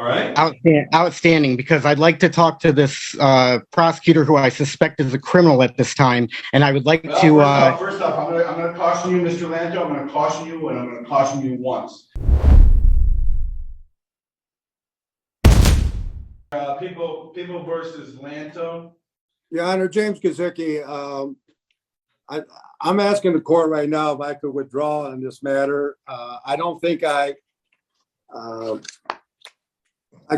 All right. Outstanding, because I'd like to talk to this prosecutor who I suspect is a criminal at this time, and I would like to. First off, I'm going to caution you, Mr. Lanto. I'm going to caution you, and I'm going to caution you once. People versus Lanto. Your Honor, James Kazicki, I'm asking the court right now if I could withdraw on this matter. I don't think I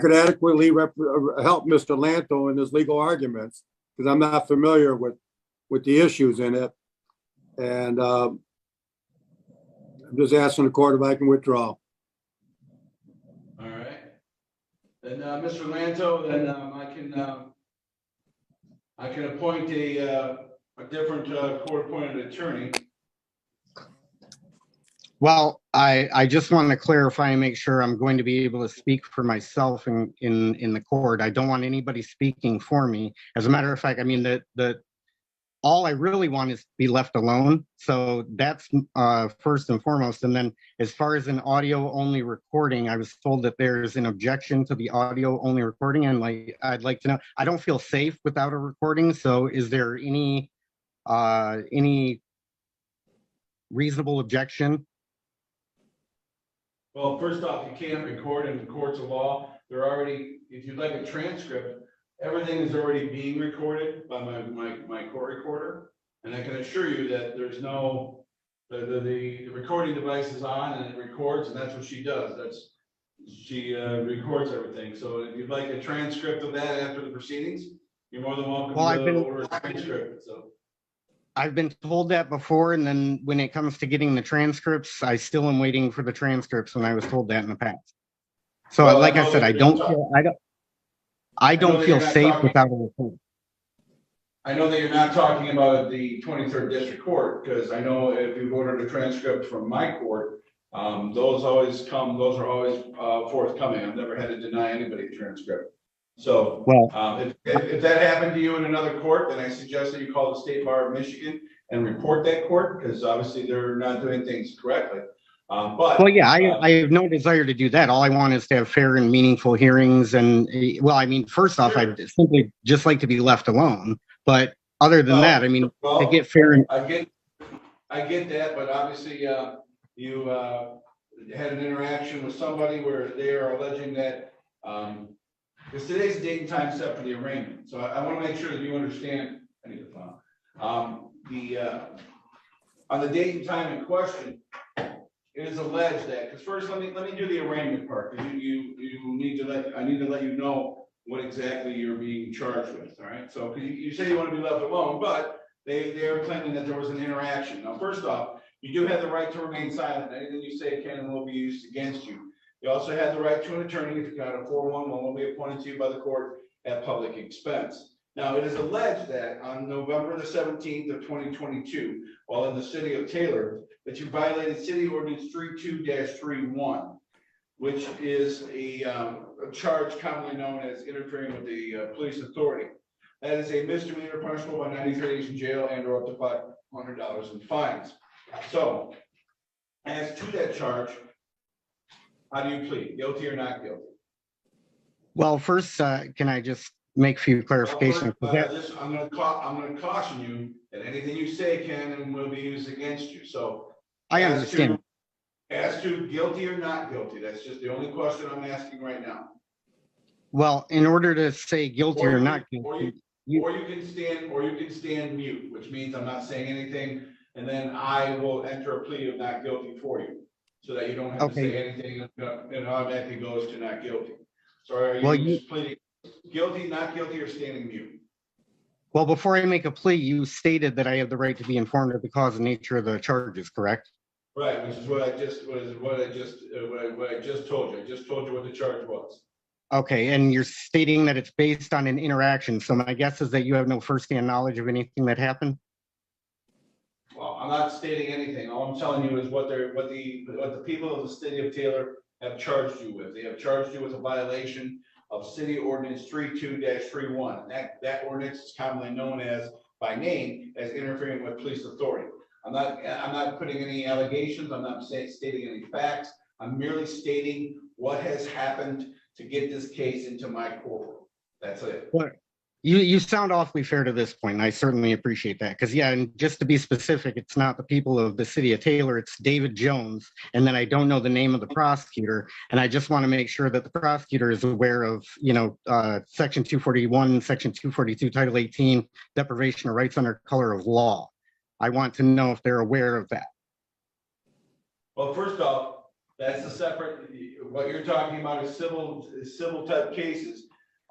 could adequately help Mr. Lanto in his legal arguments because I'm not familiar with the issues in it. And I'm just asking the court if I can withdraw. All right. Then, Mr. Lanto, then I can appoint a different court-appointed attorney. Well, I just want to clarify and make sure I'm going to be able to speak for myself in the court. I don't want anybody speaking for me. As a matter of fact, I mean, all I really want is to be left alone. So that's first and foremost. And then as far as an audio-only recording, I was told that there's an objection to the audio-only recording. And I'd like to know, I don't feel safe without a recording. So is there any reasonable objection? Well, first off, you can't record in the courts of law. They're already, if you'd like a transcript, everything is already being recorded by my court recorder. And I can assure you that there's no, the recording device is on and it records, and that's what she does. She records everything. So if you'd like a transcript of that after the proceedings, you're more than welcome to order a transcript. So I've been told that before, and then when it comes to getting the transcripts, I still am waiting for the transcripts when I was told that in the past. So well, like I said, I don't feel safe without a report. I know that you're not talking about the 23rd District Court, because I know if you've ordered a transcript from my court, those are always forthcoming. I've never had to deny anybody a transcript. So if that happened to you in another court, then I suggest that you call the State Bar of Michigan and report that court, because obviously they're not doing things correctly. I have no desire to do that. All I want is to have fair and meaningful hearings. And well, I mean, first off, I'd simply just like to be left alone. But other than that, I mean, to get fair and I get that, but obviously you had an interaction with somebody where they are alleging that because today's date and time set for the arraignment. So I want to make sure that you understand. I need to on the date and time in question. It is alleged that, because first let me do the arraignment part, because you need to I need to let you know what exactly you're being charged with. All right. So you say you want to be left alone, but they are claiming that there was an interaction. Now, first off, you do have the right to remain silent. Anything you say can and will be used against you. You also have the right to an attorney if you got a 411 will be appointed to you by the court at public expense. Now, it is alleged that on November the 17th of 2022, while in the city of Taylor, that you violated City Ordinance 32-31, which is a charge commonly known as interfering with the police authority. That is a misdemeanor punishable by 93 days in jail and or up to $500 in fines. So, as to that charge, how do you plead? Guilty or not guilty? Well, first, can I just make a few clarifications? Well, I'm going to caution you that anything you say can and will be used against you. So I understand. As to guilty or not guilty, that's just the only question I'm asking right now. Well, in order to say guilty or not guilty, or you can stand mute, which means I'm not saying anything, and then I will enter a plea of not guilty for you, so that you don't have to say anything, and it automatically goes to not guilty. So are you pleading guilty, not guilty, or standing mute? Well, before I make a plea, you stated that I have the right to be informed of the cause and nature of the charges, correct? Right, which is what I just told you. I just told you what the charge was. Okay, and you're stating that it's based on an interaction. So my guess is that you have no firsthand knowledge of anything that happened. Well, I'm not stating anything. All I'm telling you is what the people of the city of Taylor have charged you with. They have charged you with a violation of City Ordinance 32-31. That ordinance is commonly known as, by name, as interfering with police authority. I'm not putting any allegations. I'm not stating any facts. I'm merely stating what has happened to get this case into my courtroom. That's it. What? You sound awfully fair to this point, and I certainly appreciate that. Because, yeah, and just to be specific, it's not the people of the city of Taylor, it's David Jones, and then I don't know the name of the prosecutor, and I just want to make sure that the prosecutor is aware of, Section 241, Section 242, Title 18, deprivation of rights under color of law. I want to know if they're aware of that. Well, first off, that's a separate, what you're talking about is civil type cases.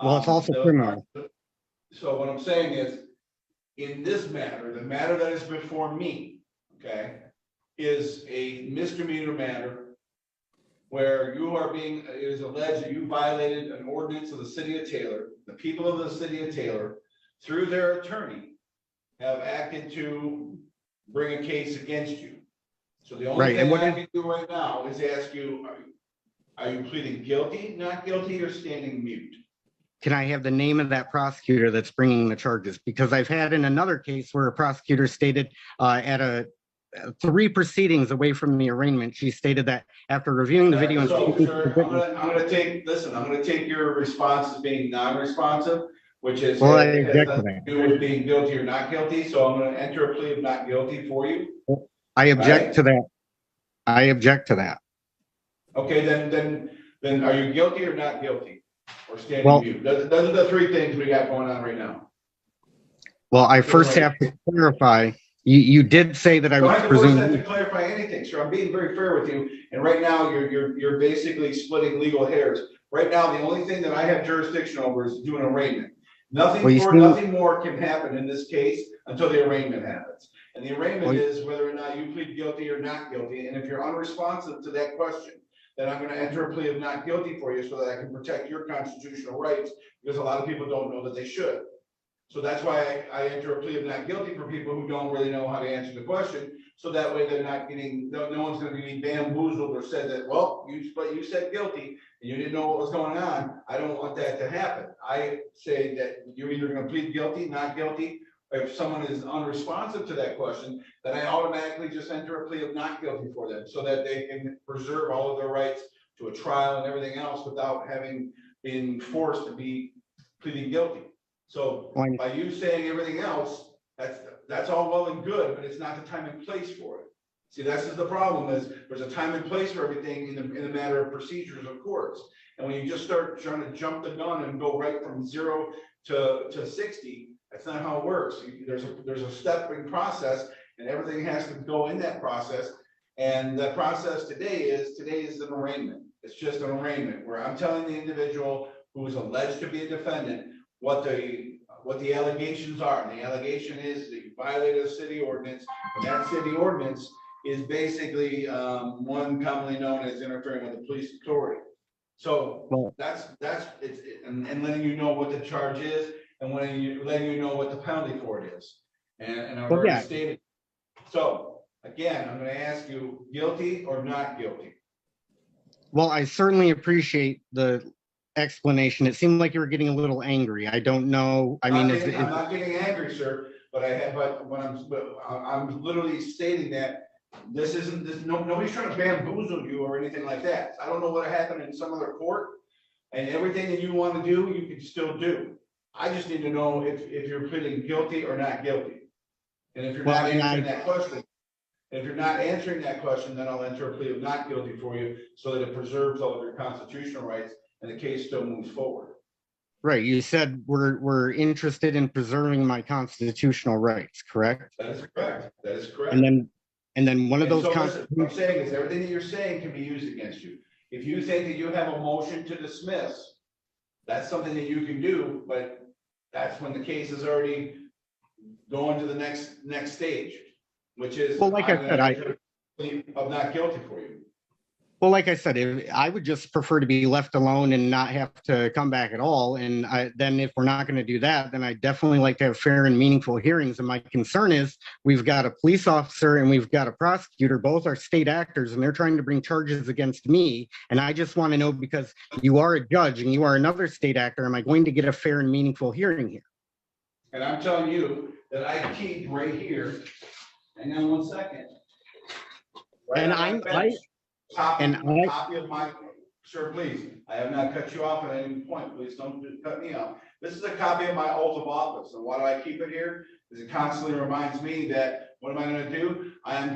Well, it's also criminal. So what I'm saying is, in this matter, the matter that is before me, okay, is a misdemeanor matter where it is alleged that you violated an ordinance of the city of Taylor. The people of the city of Taylor, through their attorney, have acted to bring a case against you. So the only thing I can do right now is ask you, are you pleading guilty, not guilty, or standing mute? Can I have the name of that prosecutor that's bringing the charges? Because I've had in another case where a prosecutor stated at 3 proceedings away from the arraignment, she stated that after reviewing the video. So, sir, I'm going to take your response as being non-responsive, which is well, I has object to nothing to do with being guilty or not guilty. So I'm going to enter a plea of not guilty for you. I object to that. I object to that. Okay, then are you guilty or not guilty? Or standing mute? Those are the 3 things we got going on right now. Well, I first have to clarify. You did say that I was presuming to clarify anything, sir. I'm being very fair with you, and right now you're basically splitting legal hairs. Right now, the only thing that I have jurisdiction over is doing arraignment. Nothing more can happen in this case until the arraignment happens. And the arraignment is whether or not you plead guilty or not guilty. And if you're unresponsive to that question, then I'm going to enter a plea of not guilty for you so that I can protect your constitutional rights, because a lot of people don't know that they should. So that's why I enter a plea of not guilty for people who don't really know how to answer the question. So that way they're not getting, no one's going to be bamboozled or said that, well, you said guilty and you didn't know what was going on. I don't want that to happen. I say that you're either going to plead guilty, not guilty. If someone is unresponsive to that question, then I automatically just enter a plea of not guilty for them so that they can preserve all of their rights to a trial and everything else without having been forced to be pleading guilty. So by you saying everything else, that's all well and good, but it's not the time and place for it. See, that's the problem is there's a time and place for everything in the matter of procedures of courts. And when you just start trying to jump the gun and go right from 0 to 60, that's not how it works. There's a stepping process, and everything has to go in that process. And the process today is an arraignment. It's just an arraignment where I'm telling the individual who is alleged to be a defendant what the allegations are. And the allegation is that you violated a city ordinance, and that city ordinance is basically one commonly known as interfering with the police authority. So that's it, and letting you know what the charge is. And letting you know what the penalty for it is. And I've already stated. So again, I'm going to ask you, guilty or not guilty? Well, I certainly appreciate the explanation. It seemed like you were getting a little angry. I don't know. I mean, I'm not getting angry, sir. But I'm literally stating that nobody's trying to bamboozle you or anything like that. I don't know what happened in some other court, and everything that you want to do, you can still do. I just need to know if you're pleading guilty or not guilty. And if you're not answering that question, then I'll enter a plea of not guilty for you so that it preserves all of your constitutional rights and the case still moves forward. Right. You said we're interested in preserving my constitutional rights, correct? That is correct. That is correct. And then one of those what I'm saying is everything that you're saying can be used against you. If you think that you have a motion to dismiss, that's something that you can do, but that's when the case is already going to the next stage, which is well, like I said, of not guilty for you. Well, like I said, I would just prefer to be left alone and not have to come back at all. And then if we're not going to do that, then I definitely like to have fair and meaningful hearings. And my concern is we've got a police officer and we've got a prosecutor, both are state actors, and they're trying to bring charges against me. And I just want to know, because you are a judge and you are another state actor, am I going to get a fair and meaningful hearing here? And I'm telling you that I keep right here. Hang on 1 second. Right, and copy of my Sir, please, I have not cut you off at any point. Please don't cut me off. This is a copy of my oath of office. And why do I keep it here? Because it constantly reminds me that what am I going to do? I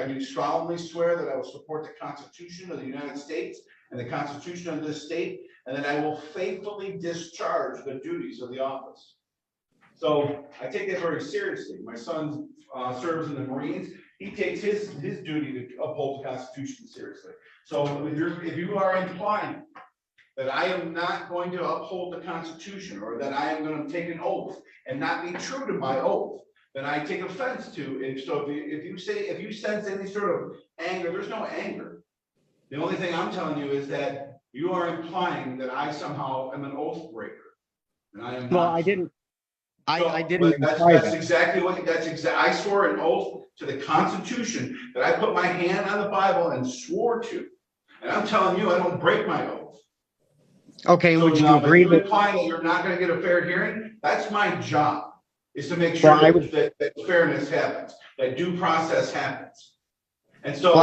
do solemnly swear that I will support the Constitution of the United States and the Constitution of this state, and that I will faithfully discharge the duties of the office. So I take that very seriously. My son serves in the Marines. He takes his duty to uphold the Constitution seriously. So if you are implying that I am not going to uphold the Constitution, or that I am going to take an oath and not be true to my oath, then I take offense to. And so if you sense any sort of anger, there's no anger. The only thing I'm telling you is that you are implying that I somehow am an oath breaker, and I am not. Well, I didn't. I didn't. That's exactly what. I swore an oath to the Constitution that I put my hand on the Bible and swore to, and I'm telling you, I don't break my oath. Okay, So would you now, agree if you're implying that you're not going to get a fair hearing? That's my job, is to make sure that fairness happens, that due process happens. And so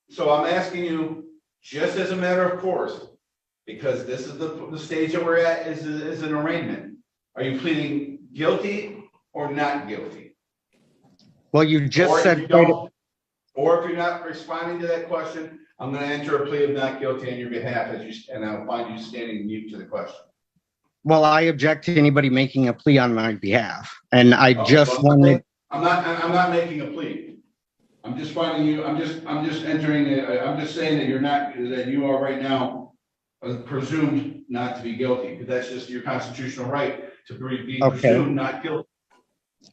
So I'm asking you, just as a matter of course, because this is the stage that we're at is an arraignment. Are you pleading guilty or not guilty? Well, you just said. Or if you're not responding to that question, I'm going to enter a plea of not guilty on your behalf, and I'll find you standing mute to the question. Well, I object to anybody making a plea on my behalf, and I just wanted. I'm not making a plea. I'm just finding you. I'm just entering. I'm just saying that that you are right now presumed not to be guilty, because that's just your constitutional right to be presumed not guilty.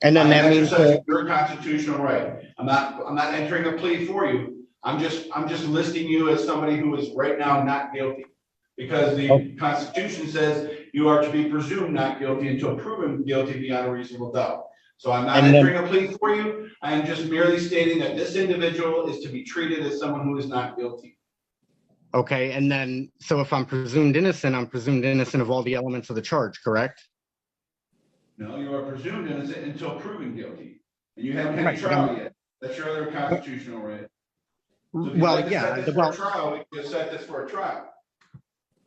And then that means your constitutional right. I'm not entering a plea for you. I'm just listing you as somebody who is right now not guilty, because the Constitution says you are to be presumed not guilty until proven guilty beyond a reasonable doubt. So I'm not entering a plea for you. I am just merely stating that this individual is to be treated as someone who is not guilty. Okay, and then, so if I'm presumed innocent of all the elements of the charge, correct? No, you are presumed innocent until proven guilty, and you haven't had a trial yet. That's your other constitutional right. So trial, we can set this for a trial.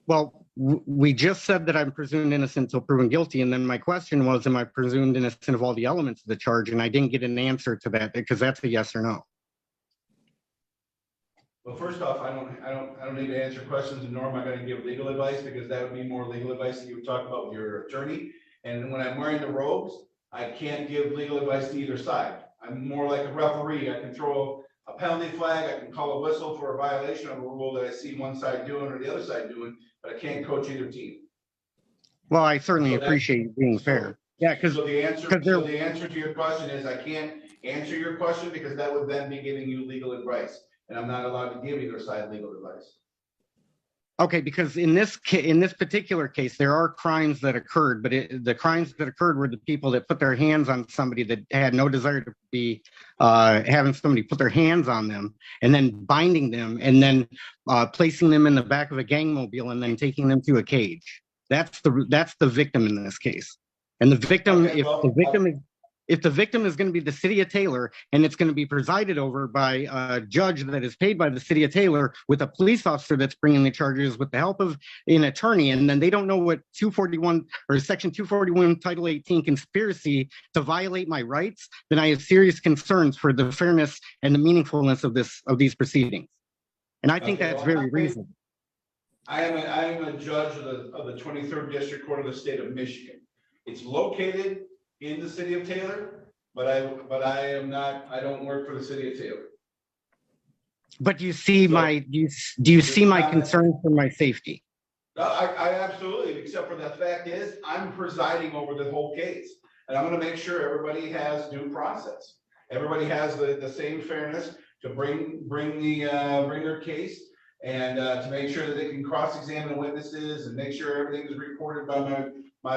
Well, we just said that I'm presumed innocent until proven guilty, and then my question was, am I presumed innocent of all the elements of the charge? And I didn't get an answer to that, because that's a yes or no. Well, first off, I don't need to answer questions, and nor am I going to give legal advice, because that would be more legal advice that you would talk about with your attorney. And when I'm wearing the robes, I can't give legal advice to either side. I'm more like a referee. I can throw a penalty flag, I can call a whistle for a violation of a rule that I see one side doing or the other side doing, but I can't coach either team. Well, I certainly appreciate you being fair. Yeah, because the answer to your question is I can't answer your question, because that would then be giving you legal advice, and I'm not allowed to give either side legal advice. Okay, because in this particular case, there are crimes that occurred, but the crimes that occurred were the people that put their hands on somebody that had no desire to be having somebody put their hands on them, and then binding them, and then placing them in the back of a gang mobile, and then taking them to a cage. That's the victim in this case. And the victim, if the victim is going to be the city of Taylor, and it's going to be presided over by a judge that is paid by the city of Taylor, with a police officer that's bringing the charges with the help of an attorney, and then they don't know what 241 or Section 241 Title 18 conspiracy to violate my rights, then I have serious concerns for the fairness and the meaningfulness of these proceedings. And I think that's very reasonable. I am a judge of the 23rd District Court of the state of Michigan. It's located in the city of Taylor, but I am not. I don't work for the city of Taylor. But do you see my concern for my safety? I absolutely. Except for the fact is, I'm presiding over the whole case, and I'm going to make sure everybody has due process. Everybody has the same fairness to bring their case, and to make sure that they can cross-examine witnesses and make sure everything is reported by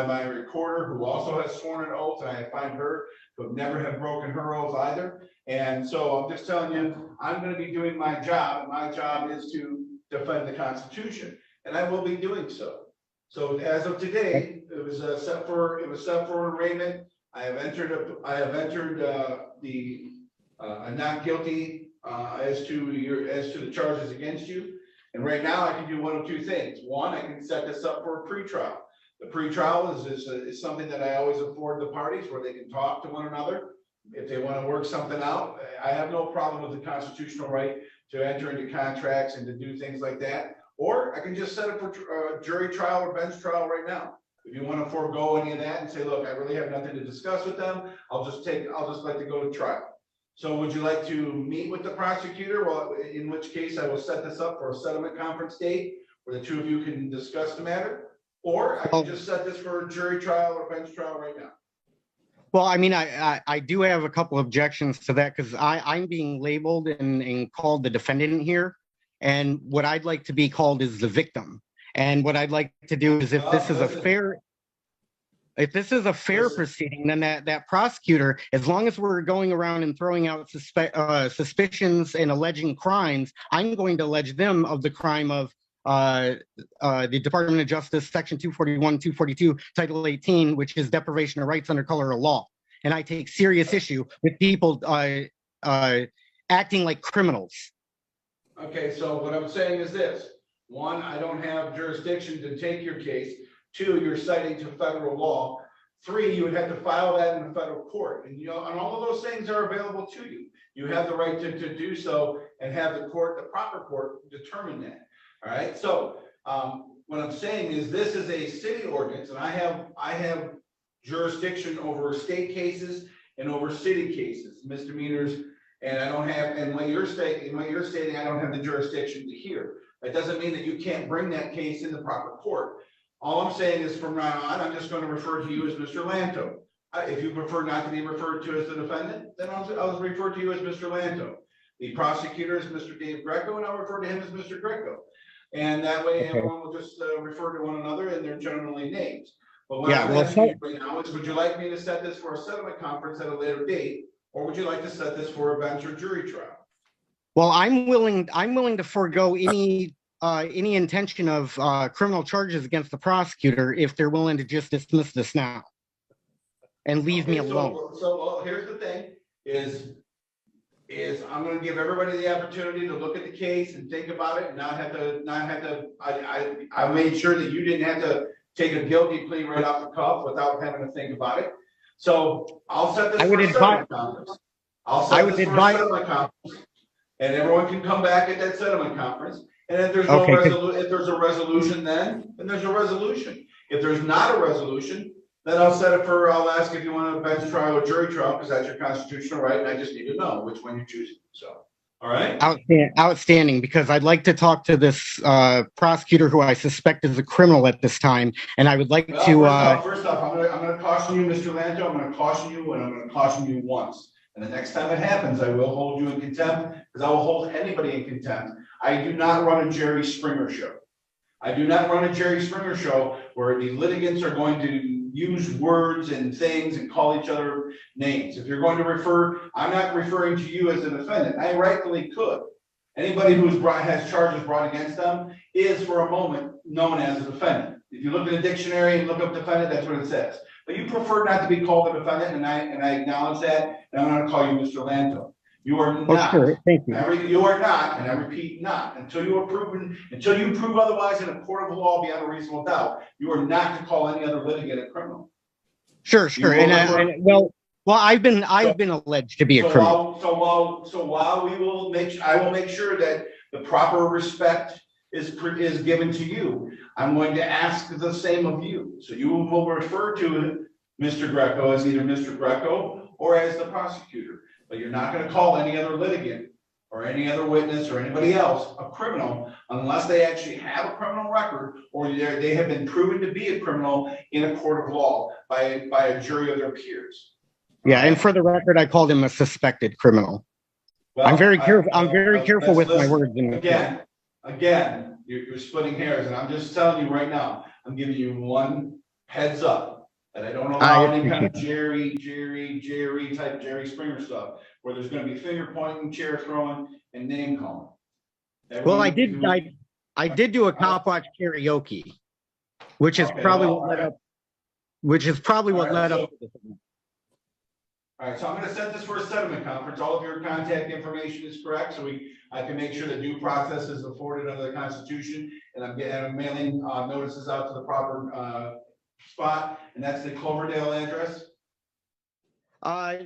my recorder, who also has sworn an oath, and I find her to have never have broken her oath either. And so I'm just telling you, I'm going to be doing my job, and my job is to defend the Constitution, and I will be doing so. So as of today, it was set for arraignment. I have entered a not guilty as to the charges against you, And right now I can do one of two things. One, I can set this up for a pretrial. The pretrial is something that I always afford the parties where they can talk to one another. If they want to work something out, I have no problem with the constitutional right to enter into contracts and to do things like that. Or I can just set it for jury trial or bench trial right now. If you want to forego any of that and say, look, I really have nothing to discuss with them, I'll just like to go to trial. So would you like to meet with the prosecutor? Well, in which case I will set this up for a settlement conference date where the two of you can discuss the matter. Or I can just set this for a jury trial or bench trial right now. Well, I mean, I do have a couple objections to that because I'm being labeled and called the defendant here. And what I'd like to be called is the victim. And what I'd like to do is if this is a fair proceeding, then that prosecutor, as long as we're going around and throwing out suspicions and alleging crimes, I'm going to allege them of the crime of the Department of Justice, Section 241, 242, Title 18, which is deprivation of rights under color of law. And I take serious issue with people acting like criminals. Okay, so what I'm saying is this. One, I don't have jurisdiction to take your case. Two, you're citing to federal law. Three, you would have to file that in the federal court. And and all of those things are available to you. You have the right to do so and have the proper court determine that. All right. So what I'm saying is this is a city ordinance, and I have jurisdiction over state cases and over city cases, misdemeanors, and I don't have. And what you're stating, I don't have the jurisdiction to hear. That doesn't mean that you can't bring that case in the proper court. All I'm saying is from now on, I'm just going to refer to you as Mr. Lanto. If you prefer not to be referred to as the defendant, then I'll refer to you as Mr. Lanto. The prosecutor is Mr. Dave Greco, and I'll refer to him as Mr. Greco. And that way, everyone will just refer to one another in their generally names. But what I'm asking you right now is, would you like me to set this for a settlement conference at a later date, or would you like to set this for a bench or jury trial? Well, I'm willing to forego any intention of criminal charges against the prosecutor if they're willing to just dismiss this now and leave me alone. So here's the thing: is I'm going to give everybody the opportunity to look at the case and think about it, and not have to. I made sure that you didn't have to take a guilty plea right off the cuff without having to think about it. So I'll set this for a settlement conference. And everyone can come back at that settlement conference. And if there's if there's a resolution, then there's a resolution. If there's not a resolution, then I'll ask if you want a bench trial or jury trial, because that's your constitutional right, and I just need to know which one you're choosing. So, all right. Outstanding, because I'd like to talk to this prosecutor who I suspect is a criminal at this time, and I would like to. First off, I'm going to caution you, Mr. Lanto. I'm going to caution you, and I'm going to caution you once. And the next time it happens, I will hold you in contempt, because I will hold anybody in contempt. I do not run a Jerry Springer show. I do not run a Jerry Springer show where the litigants are going to use words and things and call each other names. If you're going to I'm not referring to you as a defendant. I rightfully could. Anybody who has charges brought against them is for a moment known as a defendant. If you look in the dictionary and look up defendant, that's what it says. But you prefer not to be called a defendant, and I acknowledge that, and I'm going to call you Mr. Lanto. You are not. Oh, sure. Thank you. You are not, and I repeat, not until you prove otherwise in a court of law beyond a reasonable doubt. You are not to call any other litigant a criminal. Sure. I've been alleged to be a criminal. I will make sure that the proper respect is given to you. I'm going to ask the same of you. So you will refer to Mr. Greco as either Mr. Greco or as the prosecutor. But you're not going to call any other litigant or any other witness or anybody else a criminal unless they actually have a criminal record or they have been proven to be a criminal in a court of law by a jury of their peers. Yeah, and for the record, I called him a suspected criminal. Well, I'm very careful. I'm very careful with my words. Again, you're splitting hairs, and I'm just telling you right now. I'm giving you one heads up. And I don't allow any kind of Jerry type Jerry Springer stuff where there's going to be finger pointing, chair throwing, and name calling. Well, I did do a cop watch karaoke, which is probably what led up. Which is probably what led up to this. All right, so I'm gonna set this for a settlement conference. All of your contact information is correct, so I can make sure that due process is afforded under the Constitution. And I'm mailing, notices out to the proper, spot, and that's the Cloverdale address.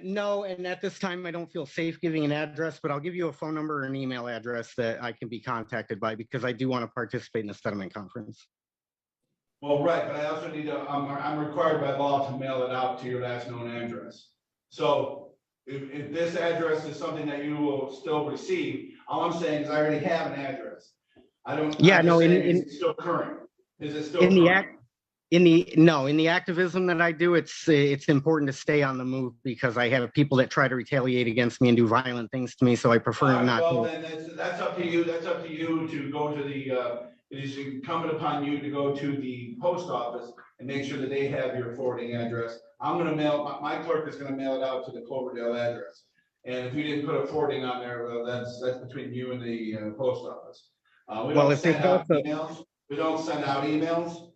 No, and at this time, I don't feel safe giving an address, but I'll give you a phone number or an email address that I can be contacted by because I do want to participate in the settlement conference. Well, right, but I also need to, I'm required by law to mail it out to your last known address. So if this address is something that you will still receive, all I'm saying is I already have an address. I don't. Yeah, I'm no, just saying, is it still current? Is it still in the current? in the activism that I do, it's important to stay on the move because I have people that try to retaliate against me and do violent things to me. So I prefer not Well, to. then that's up to you. That's up to you to go to the, it is incumbent upon you to go to the post office and make sure that they have your forwarding address. I'm gonna mail, my clerk is gonna mail it out to the Cloverdale address. And if you didn't put a forwarding on there, well, that's between you and the post office. We Well, don't if send it's out also emails. We don't send out emails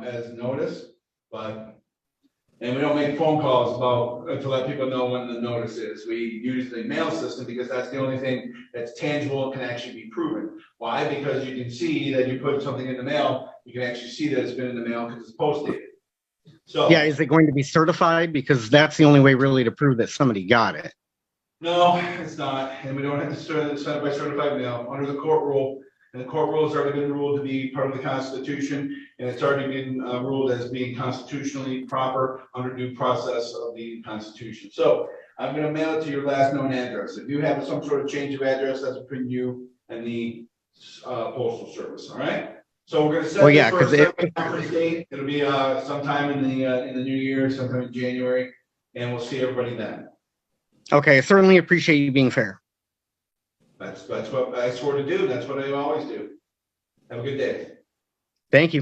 as notice, and we don't make phone calls to let people know when the notice is. We use the mail system because that's the only thing that's tangible and can actually be proven. Why? Because you can see that you put something in the mail. You can actually see that it's been in the mail because it's post-dated. So yeah, is it going to be certified? Because that's the only way really to prove that somebody got it. no, it's not, and we don't have to send it by certified mail under the court rule. And the court rule has already been ruled to be part of the Constitution, and it's already been ruled as being constitutionally proper under due process of the Constitution. So I'm going to mail it to your last known address. If you have some sort of change of address, that's between you and the postal service. All right. So we're going to set this for a separate conference date. It'll be sometime in the new year, sometime in January, and we'll see everybody then. Okay, I certainly appreciate you being fair. That's what I swore to do. That's what I always do. Have a good day. Thank you.